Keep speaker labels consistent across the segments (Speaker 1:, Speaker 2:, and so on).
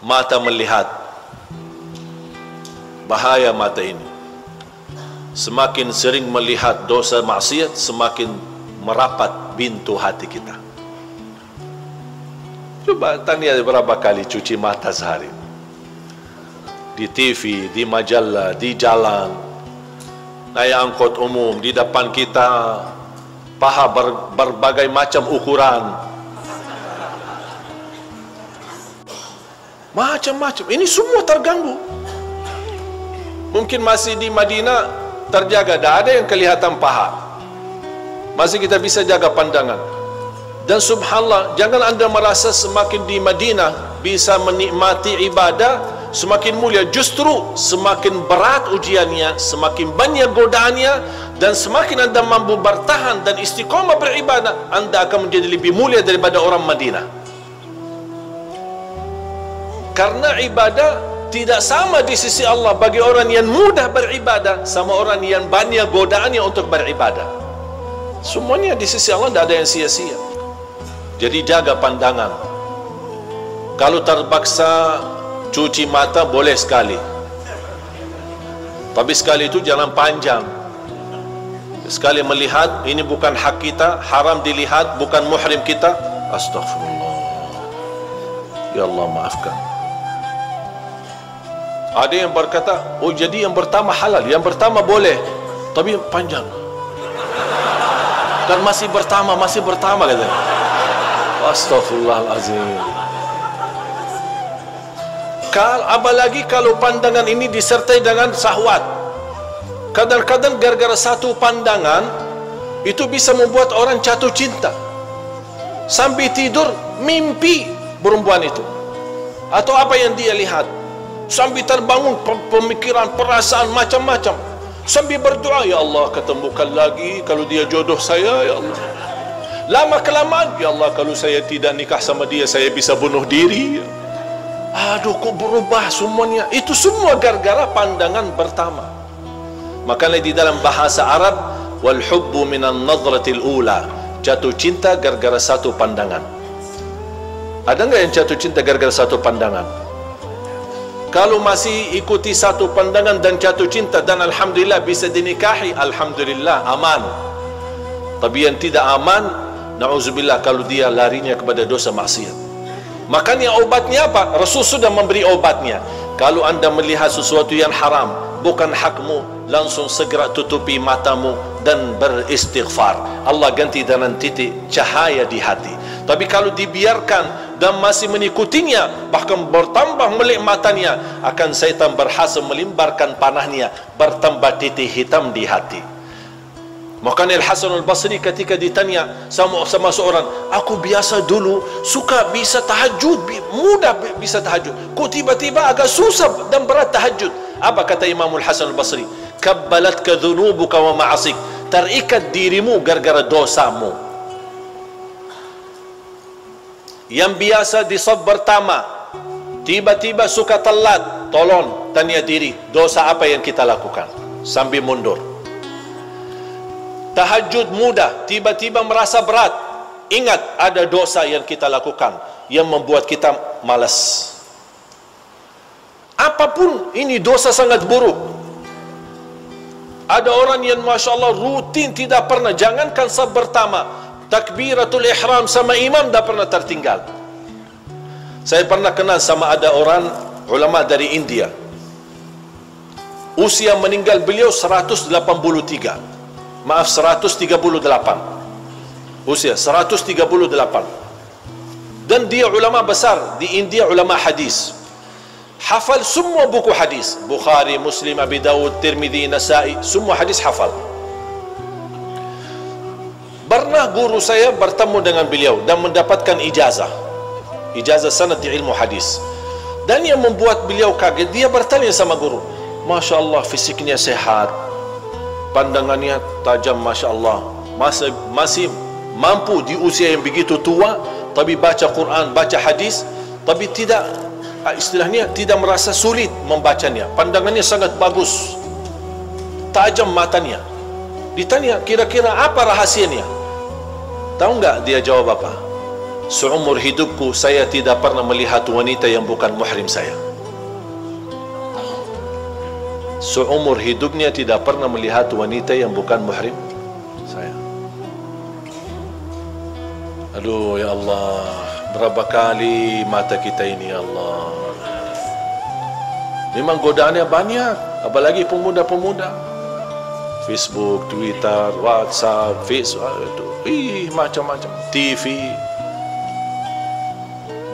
Speaker 1: mata melihat. Bahaya mata ini. Semakin sering melihat dosa maksiat, semakin merapat pintu hati kita. Coba tanya berapa kali cuci mata sehari. Di TV, di majalah, di jalan, naik angkot umum, di depan kita paha berbagai macam ukuran, macam-macam. Ini semua terganggu. Mungkin masih di Madinah terjaga, tak ada yang kelihatan paha, masih kita bisa jaga pandangan. Dan subhanallah, jangan anda merasa semakin di Madinah bisa menikmati ibadah semakin mulia. Justru semakin berat ujiannya, semakin banyak godaannya, dan semakin anda mampu bertahan dan istiqamah beribadah, anda akan menjadi lebih mulia daripada orang Madinah. Karena ibadah tidak sama di sisi Allah bagi orang yang mudah beribadah sama orang yang banyak godaannya untuk beribadah. Semuanya di sisi Allah tidak ada yang sia-sia. Jadi jaga pandangan. Kalau terpaksa cuci mata boleh sekali, tapi sekali itu jangan panjang. Sekali melihat, ini bukan hak kita, haram dilihat, bukan muhrim kita, astagfirullah, ya Allah maafkan. Ada yang berkata, oh jadi yang pertama halal, yang pertama boleh, tapi panjang. Dan masih pertama katanya. Astaghfirullahalazim. Apalagi kalau pandangan ini disertai dengan syahwat. Kadang-kadang gara-gara satu pandangan itu bisa membuat orang jatuh cinta. Sampai tidur mimpi perempuan itu atau apa yang dia lihat. Sampai terbangun pemikiran, perasaan macam-macam. Sampai berdoa, ya Allah ketemukan lagi kalau dia jodoh saya, ya Allah. Lama kelamaan, ya Allah kalau saya tidak nikah sama dia, saya bisa bunuh diri. Aduh, kok berubah semuanya. Itu semua gara-gara pandangan pertama. Makanya di dalam bahasa Arab, wal hubbu minan nadratil ula, jatuh cinta gara-gara satu pandangan. Ada enggak yang jatuh cinta gara-gara satu pandangan? Kalau masih ikuti satu pandangan dan jatuh cinta dan alhamdulillah bisa dinikahi, alhamdulillah aman. Tapi yang tidak aman, na'udzubillah, kalau dia larinya kepada dosa maksiat. Makanya obatnya apa? Rasul sudah memberi obatnya. Kalau anda melihat sesuatu yang haram, bukan hakmu, langsung segera tutupi matamu dan beristighfar. Allah ganti dengan titik cahaya di hati. Tapi kalau dibiarkan dan masih mengikutinya, bahkan bertambah melek matanya, akan syaitan berhasil melimbarkan panahnya, bertambah titik hitam di hati. Makanya Al-Hasan Al-Basri ketika ditanya sama seorang, aku biasa dulu suka bisa tahajud, mudah bisa tahajud, kok tiba-tiba agak susah dan berat tahajud. Apa kata Imam Al-Hasan Al-Basri? Kabbalatka dhunubuka wa ma'asik, terikat dirimu gara-gara dosamu. Yang biasa di saf pertama tiba-tiba suka telat, tolong tanya diri, dosa apa yang kita lakukan sambil mundur. Tahajud mudah, tiba-tiba merasa berat, ingat ada dosa yang kita lakukan yang membuat kita malas. Apapun ini dosa sangat buruk. Ada orang yang Masya Allah rutin tidak pernah, jangankan saf pertama, takbiratul ihram sama imam tak pernah tertinggal. Saya pernah kenal sama ada orang ulama dari India, usia meninggal beliau 183, maaf 138, usia 138, dan dia ulama besar di India, ulama hadis, hafal semua buku hadis, Bukhari, Muslim, Abi Dawud, Tirmidzi, Nasai, semua hadis hafal. Pernah guru saya bertemu dengan beliau dan mendapatkan ijazah sanad di ilmu hadis, dan yang membuat beliau kaget, dia bertanya sama guru, Masya Allah fisiknya sehat, pandangannya tajam, Masya Allah, masih mampu di usia yang begitu tua, tapi baca Quran, baca hadis, tapi tidak, istilahnya tidak merasa sulit membacanya, pandangannya sangat bagus, tajam matanya. Ditanya, kira-kira apa rahasianya? Tahu nggak dia jawab apa? seumur hidupku saya tidak pernah melihat wanita yang bukan muhrim saya. Seumur hidupnya tidak pernah melihat wanita yang bukan muhrim saya. Aduh ya Allah, berapa kali mata kita ini ya Allah. Memang godaannya banyak, apalagi pemuda-pemuda. Facebook, Twitter, WhatsApp, Facebook, macam-macam, TV.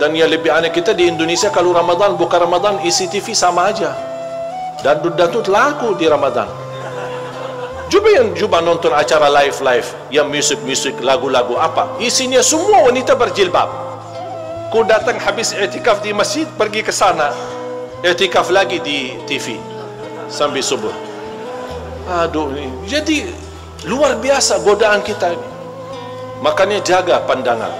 Speaker 1: Dan yang lebih aneh, kita di Indonesia kalau Ramadan bukan Ramadan, isi TV sama aja. Dan itu laku di Ramadan. Cuba nonton acara live yang musik-musik, lagu-lagu apa, isinya semua wanita berjilbab. Ku datang habis i'tikaf di masjid, pergi ke sana, i'tikaf lagi di TV sampai subuh. Aduh, jadi luar biasa godaan kita ini. Makanya jaga pandangan.